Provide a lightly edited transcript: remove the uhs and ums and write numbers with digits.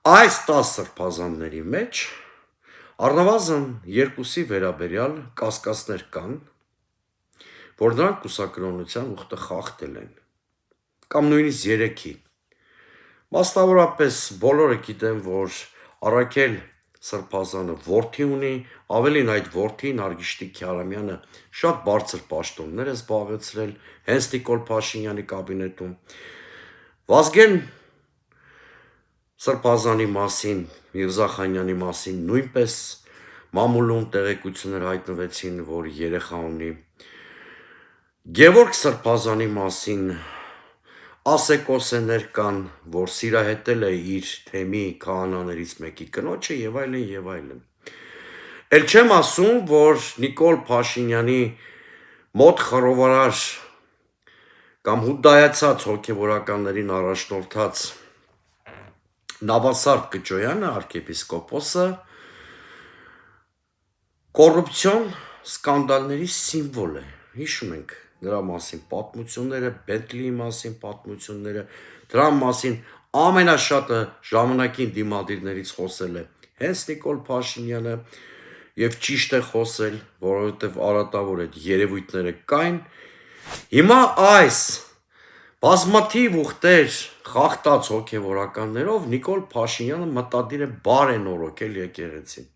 Այս 10 սրբազանների մեջ առնվազն 2-ի վերաբերյալ կասկածներ կան, որ նրանք կուսակրոնության ուխտը խախտել են, կամ նույնիսկ 3-ի: Մասնավորապես բոլորը գիտեն, որ Առաքել սրբազանը որդի ունի, ավելին այդ որդին Արգիշտի Քյարամյանը շատ բարձր պաշտոններ է զբաղեցրել հենց Նիկոլ Փաշինյանի կաբինետում, Վազգեն սրբազանի մասին, Միրզախանյանի մասին նույնպես մամուլում տեղեկություններ հայտնվեցին, որ երեխա ունի, Գևորգ սրբազանի մասին ասեկոսեներ կան, որ սիրահետել է իր թեմի քահանաներից մեկի կնոջը և այլն, և այլն: Էլ չեմ ասում, որ Նիկոլ Փաշինյանի մոտ խռովարար կամ հուդայացած հոգևորականներին առաջնորդած Նավասարդ Կճոյանը, arczepiskopos-ը, կոռուպցիոն սկանդալների սիմվոլ է: Հիշում ենք նրա մասին պատմությունները, Բենթլիի մասին պատմությունները, դրա մասին ամենաշատը ժամանակին դիմադիրներից խոսել է հենց Նիկոլ Փաշինյանը և ճիշտ է խոսել, որովհետև արատավոր այդ երևույթները կային: Հիմա այս բազմաթիվ ուխտեր խախտած հոգևորականներով Նիկոլ Փաշինյանը մտադիր է բարենորոգել եկեղեցին: